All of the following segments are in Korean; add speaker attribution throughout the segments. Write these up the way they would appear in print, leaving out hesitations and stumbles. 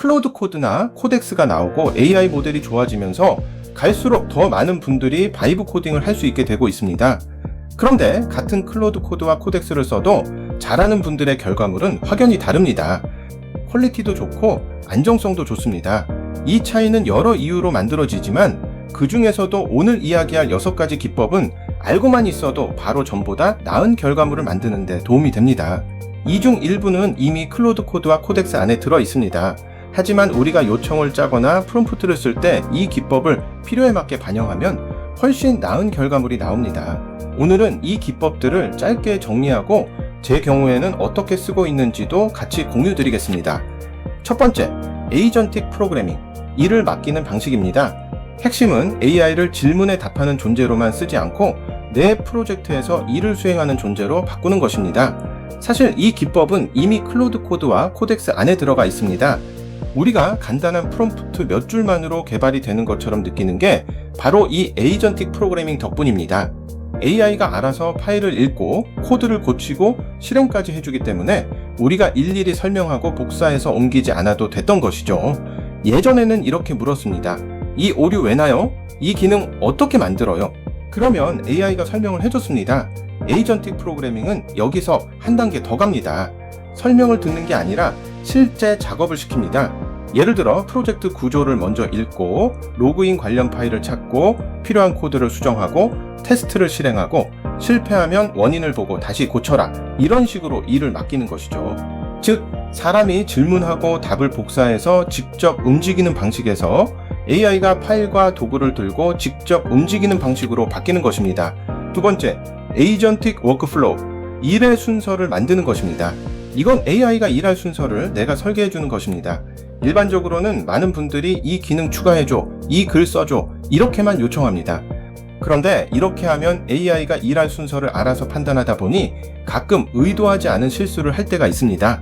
Speaker 1: 클로드 코드나 코덱스가 나오고 AI 모델이 좋아지면서 갈수록 더 많은 분들이 바이브 코딩을 할 수 있게 되고 있습니다. 그런데 같은 클로드 코드와 코덱스를 써도 잘하는 분들의 결과물은 확연히 다릅니다. 퀄리티도 좋고 안정성도 좋습니다. 이 차이는 여러 이유로 만들어지지만 그 중에서도 오늘 이야기할 6가지 기법은 알고만 있어도 바로 전보다 나은 결과물을 만드는 데 도움이 됩니다. 이 중 일부는 이미 클로드 코드와 코덱스 안에 들어 있습니다. 하지만 우리가 요청을 짜거나 프롬프트를 쓸 때 이 기법을 필요에 맞게 반영하면 훨씬 나은 결과물이 나옵니다. 오늘은 이 기법들을 짧게 정리하고 제 경우에는 어떻게 쓰고 있는지도 같이 공유 드리겠습니다. 첫 번째, 에이전틱 프로그래밍, 일을 맡기는 방식입니다. 핵심은 AI를 질문에 답하는 존재로만 쓰지 않고 내 프로젝트에서 일을 수행하는 존재로 바꾸는 것입니다. 사실 이 기법은 이미 클로드 코드와 코덱스 안에 들어가 있습니다. 우리가 간단한 프롬프트 몇 줄만으로 개발이 되는 것처럼 느끼는 게 바로 이 에이전틱 프로그래밍 덕분입니다. AI가 알아서 파일을 읽고 코드를 고치고 실행까지 해주기 때문에 우리가 일일이 설명하고 복사해서 옮기지 않아도 됐던 것이죠. 예전에는 이렇게 물었습니다. 이 오류 왜 나요? 이 기능 어떻게 만들어요? 그러면 AI가 설명을 해줬습니다. 에이전틱 프로그래밍은 여기서 한 단계 더 갑니다. 설명을 듣는 게 아니라 실제 작업을 시킵니다. 예를 들어 프로젝트 구조를 먼저 읽고 로그인 관련 파일을 찾고 필요한 코드를 수정하고 테스트를 실행하고 실패하면 원인을 보고 다시 고쳐라, 이런 식으로 일을 맡기는 것이죠. 즉 사람이 질문하고 답을 복사해서 직접 움직이는 방식에서 AI가 파일과 도구를 들고 직접 움직이는 방식으로 바뀌는 것입니다. 두 번째, 에이전틱 워크플로우, 일의 순서를 만드는 것입니다. 이건 AI가 일할 순서를 내가 설계해 주는 것입니다. 일반적으로는 많은 분들이 이 기능 추가해줘, 이 글 써줘, 이렇게만 요청합니다. 그런데 이렇게 하면 AI가 일할 순서를 알아서 판단하다 보니 가끔 의도하지 않은 실수를 할 때가 있습니다.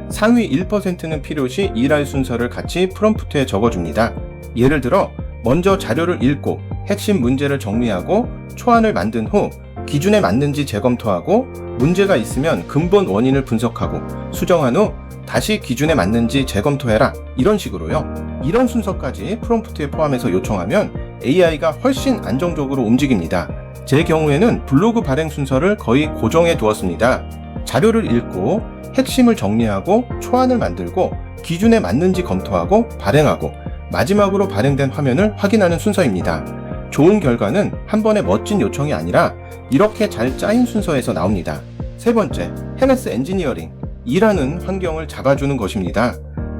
Speaker 1: 상위 1%는 필요시 일할 순서를 같이 프롬프트에 적어줍니다. 예를 들어 먼저 자료를 읽고 핵심 문제를 정리하고 초안을 만든 후 기준에 맞는지 재검토하고 문제가 있으면 근본 원인을 분석하고 수정한 후 다시 기준에 맞는지 재검토해라, 이런 식으로요. 이런 순서까지 프롬프트에 포함해서 요청하면 AI가 훨씬 안정적으로 움직입니다. 제 경우에는 블로그 발행 순서를 거의 고정해 두었습니다. 자료를 읽고 핵심을 정리하고 초안을 만들고 기준에 맞는지 검토하고 발행하고 마지막으로 발행된 화면을 확인하는 순서입니다. 좋은 결과는 한 번의 멋진 요청이 아니라 이렇게 잘 짜인 순서에서 나옵니다. 세 번째, 헤네스 엔지니어링, 일하는 환경을 잡아주는 것입니다.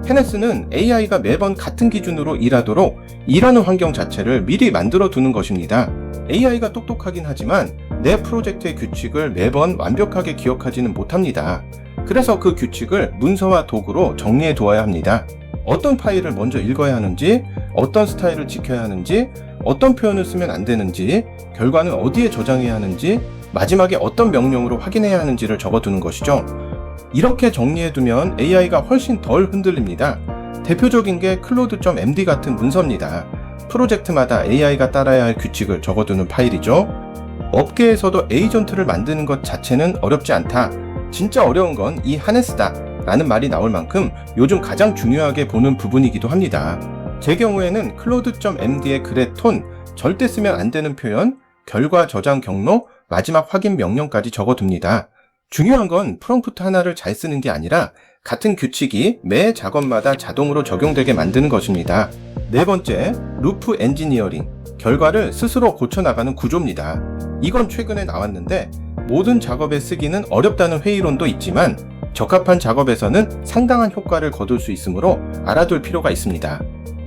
Speaker 1: 헤네스는 AI가 매번 같은 기준으로 일하도록 일하는 환경 자체를 미리 만들어 두는 것입니다. AI가 똑똑하긴 하지만 내 프로젝트의 규칙을 매번 완벽하게 기억하지는 못합니다. 그래서 그 규칙을 문서와 도구로 정리해 두어야 합니다. 어떤 파일을 먼저 읽어야 하는지, 어떤 스타일을 지켜야 하는지, 어떤 표현을 쓰면 안 되는지, 결과는 어디에 저장해야 하는지, 마지막에 어떤 명령으로 확인해야 하는지를 적어두는 것이죠. 이렇게 정리해두면 AI가 훨씬 덜 흔들립니다. 대표적인 게 클로드.md 같은 문서입니다. 프로젝트마다 AI가 따라야 할 규칙을 적어두는 파일이죠. 업계에서도 에이전트를 만드는 것 자체는 어렵지 않다, 진짜 어려운 건 이 하네스다 라는 말이 나올 만큼 요즘 가장 중요하게 보는 부분이기도 합니다. 제 경우에는 클로드.md의 글의 톤, 절대 쓰면 안 되는 표현, 결과 저장 경로, 마지막 확인 명령까지 적어둡니다. 중요한 건 프롬프트 하나를 잘 쓰는 게 아니라 같은 규칙이 매 작업마다 자동으로 적용되게 만드는 것입니다. 네 번째, 루프 엔지니어링, 결과를 스스로 고쳐나가는 구조입니다. 이건 최근에 나왔는데 모든 작업에 쓰기는 어렵다는 회의론도 있지만 적합한 작업에서는 상당한 효과를 거둘 수 있으므로 알아둘 필요가 있습니다.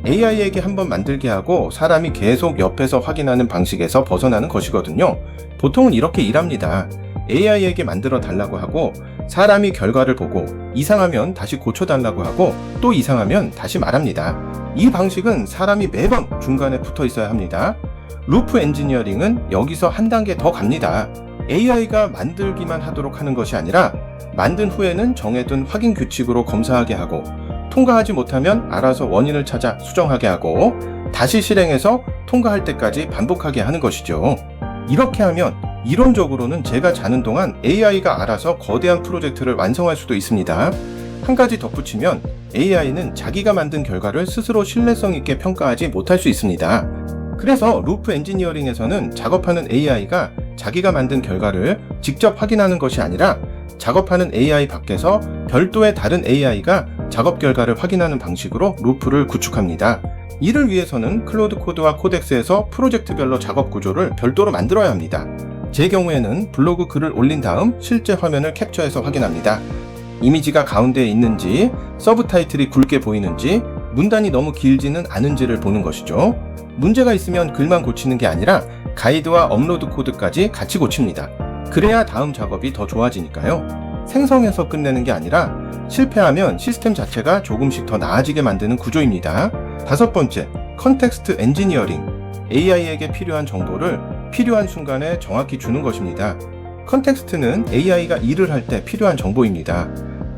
Speaker 1: AI에게 한번 만들게 하고 사람이 계속 옆에서 확인하는 방식에서 벗어나는 것이거든요. 보통은 이렇게 일합니다. AI에게 만들어 달라고 하고 사람이 결과를 보고 이상하면 다시 고쳐달라고 하고 또 이상하면 다시 말합니다. 이 방식은 사람이 매번 중간에 붙어 있어야 합니다. 루프 엔지니어링은 여기서 한 단계 더 갑니다. AI가 만들기만 하도록 하는 것이 아니라 만든 후에는 정해둔 확인 규칙으로 검사하게 하고 통과하지 못하면 알아서 원인을 찾아 수정하게 하고 다시 실행해서 통과할 때까지 반복하게 하는 것이죠. 이렇게 하면 이론적으로는 제가 자는 동안 AI가 알아서 거대한 프로젝트를 완성할 수도 있습니다. 한 가지 덧붙이면 AI는 자기가 만든 결과를 스스로 신뢰성 있게 평가하지 못할 수 있습니다. 그래서 루프 엔지니어링에서는 작업하는 AI가 자기가 만든 결과를 직접 확인하는 것이 아니라 작업하는 AI 밖에서 별도의 다른 AI가 작업 결과를 확인하는 방식으로 루프를 구축합니다. 이를 위해서는 클로드 코드와 코덱스에서 프로젝트별로 작업 구조를 별도로 만들어야 합니다. 제 경우에는 블로그 글을 올린 다음 실제 화면을 캡처해서 확인합니다. 이미지가 가운데에 있는지, 서브 타이틀이 굵게 보이는지, 문단이 너무 길지는 않은지를 보는 것이죠. 문제가 있으면 글만 고치는 게 아니라 가이드와 업로드 코드까지 같이 고칩니다. 그래야 다음 작업이 더 좋아지니까요. 생성해서 끝내는 게 아니라 실패하면 시스템 자체가 조금씩 더 나아지게 만드는 구조입니다. 5번째, 컨텍스트 엔지니어링. AI에게 필요한 정보를 필요한 순간에 정확히 주는 것입니다. 컨텍스트는 AI가 일을 할 때 필요한 정보입니다.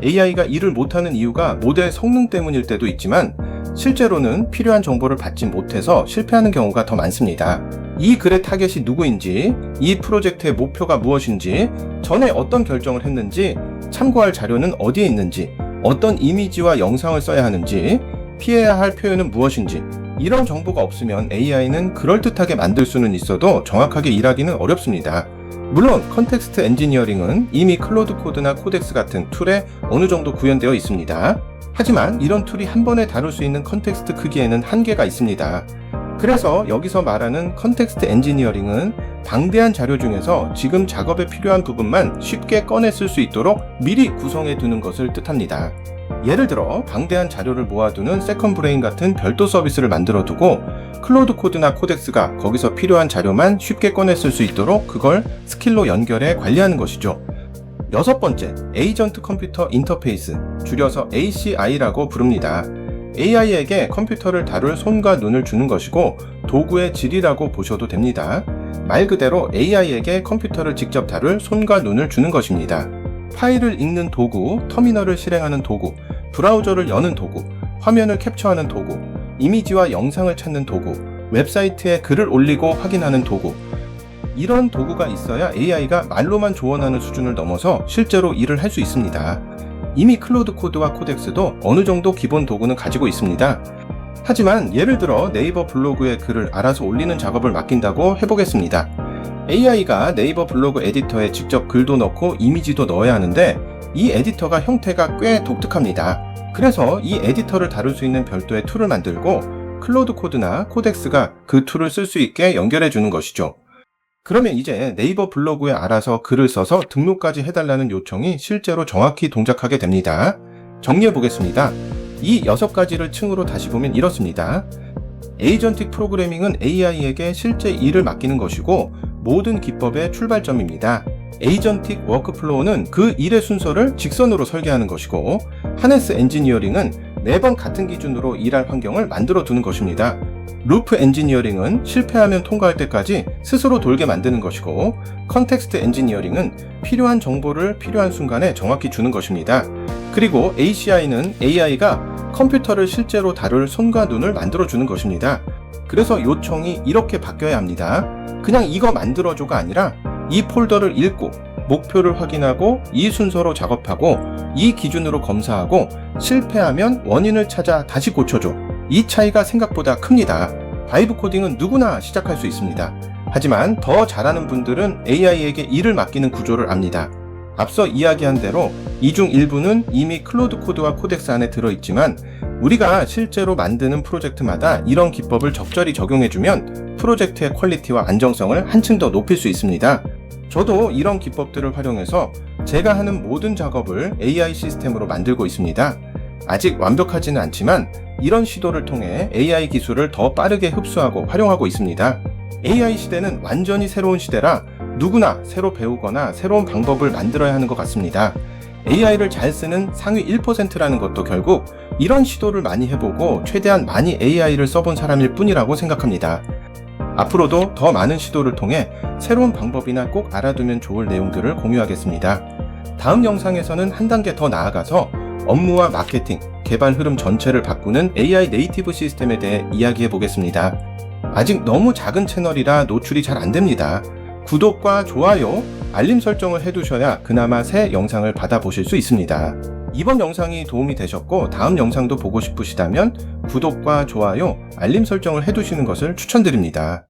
Speaker 1: AI가 일을 못하는 이유가 모델 성능 때문일 때도 있지만 실제로는 필요한 정보를 받지 못해서 실패하는 경우가 더 많습니다. 이 글의 타겟이 누구인지, 이 프로젝트의 목표가 무엇인지, 전에 어떤 결정을 했는지, 참고할 자료는 어디에 있는지, 어떤 이미지와 영상을 써야 하는지, 피해야 할 표현은 무엇인지, 이런 정보가 없으면 AI는 그럴듯하게 만들 수는 있어도 정확하게 일하기는 어렵습니다. 물론 컨텍스트 엔지니어링은 이미 클로드 코드나 코덱스 같은 툴에 어느 정도 구현되어 있습니다. 하지만 이런 툴이 한 번에 다룰 수 있는 컨텍스트 크기에는 한계가 있습니다. 그래서 여기서 말하는 컨텍스트 엔지니어링은 방대한 자료 중에서 지금 작업에 필요한 부분만 쉽게 꺼내 쓸 수 있도록 미리 구성해 두는 것을 뜻합니다. 예를 들어 방대한 자료를 모아두는 세컨 브레인 같은 별도 서비스를 만들어 두고 클로드 코드나 코덱스가 거기서 필요한 자료만 쉽게 꺼내 쓸 수 있도록 그걸 스킬로 연결해 관리하는 것이죠. 6번째, 에이전트 컴퓨터 인터페이스, 줄여서 ACI라고 부릅니다. AI에게 컴퓨터를 다룰 손과 눈을 주는 것이고 도구의 질이라고 보셔도 됩니다. 말 그대로 AI에게 컴퓨터를 직접 다룰 손과 눈을 주는 것입니다. 파일을 읽는 도구, 터미널을 실행하는 도구, 브라우저를 여는 도구, 화면을 캡처하는 도구, 이미지와 영상을 찾는 도구, 웹사이트에 글을 올리고 확인하는 도구, 이런 도구가 있어야 AI가 말로만 조언하는 수준을 넘어서 실제로 일을 할 수 있습니다. 이미 클로드 코드와 코덱스도 어느 정도 기본 도구는 가지고 있습니다. 하지만 예를 들어 네이버 블로그에 글을 알아서 올리는 작업을 맡긴다고 해보겠습니다. AI가 네이버 블로그 에디터에 직접 글도 넣고 이미지도 넣어야 하는데 이 에디터가 형태가 꽤 독특합니다. 그래서 이 에디터를 다룰 수 있는 별도의 툴을 만들고 클로드 코드나 코덱스가 그 툴을 쓸 수 있게 연결해 주는 것이죠. 그러면 이제 네이버 블로그에 알아서 글을 써서 등록까지 해달라는 요청이 실제로 정확히 동작하게 됩니다. 정리해 보겠습니다. 이 6가지를 층으로 다시 보면 이렇습니다. 에이전틱 프로그래밍은 AI에게 실제 일을 맡기는 것이고 모든 기법의 출발점입니다. 에이전틱 워크플로우는 그 일의 순서를 직선으로 설계하는 것이고 하네스 엔지니어링은 매번 같은 기준으로 일할 환경을 만들어 두는 것입니다. 루프 엔지니어링은 실패하면 통과할 때까지 스스로 돌게 만드는 것이고 컨텍스트 엔지니어링은 필요한 정보를 필요한 순간에 정확히 주는 것입니다. 그리고 ACI는 AI가 컴퓨터를 실제로 다룰 손과 눈을 만들어 주는 것입니다. 그래서 요청이 이렇게 바뀌어야 합니다. 그냥 이거 만들어줘가 아니라 이 폴더를 읽고 목표를 확인하고 이 순서로 작업하고 이 기준으로 검사하고 실패하면 원인을 찾아 다시 고쳐줘. 이 차이가 생각보다 큽니다. 바이브 코딩은 누구나 시작할 수 있습니다. 하지만 더 잘하는 분들은 AI에게 일을 맡기는 구조를 압니다. 앞서 이야기한 대로 이 중 일부는 이미 클로드 코드와 코덱스 안에 들어있지만 우리가 실제로 만드는 프로젝트마다 이런 기법을 적절히 적용해주면 프로젝트의 퀄리티와 안정성을 한층 더 높일 수 있습니다. 저도 이런 기법들을 활용해서 제가 하는 모든 작업을 AI 시스템으로 만들고 있습니다. 아직 완벽하지는 않지만 이런 시도를 통해 AI 기술을 더 빠르게 흡수하고 활용하고 있습니다. AI 시대는 완전히 새로운 시대라 누구나 새로 배우거나 새로운 방법을 만들어야 하는 것 같습니다. AI를 잘 쓰는 상위 1%라는 것도 결국 이런 시도를 많이 해보고 최대한 많이 AI를 써본 사람일 뿐이라고 생각합니다. 앞으로도 더 많은 시도를 통해 새로운 방법이나 꼭 알아두면 좋을 내용들을 공유하겠습니다. 다음 영상에서는 한 단계 더 나아가서 업무와 마케팅, 개발 흐름 전체를 바꾸는 AI 네이티브 시스템에 대해 이야기해 보겠습니다. 아직 너무 작은 채널이라 노출이 잘 안됩니다. 구독과 좋아요, 알림 설정을 해두셔야 그나마 새 영상을 받아보실 수 있습니다. 이번 영상이 도움이 되셨고 다음 영상도 보고 싶으시다면 구독과 좋아요, 알림 설정을 해두시는 것을 추천드립니다.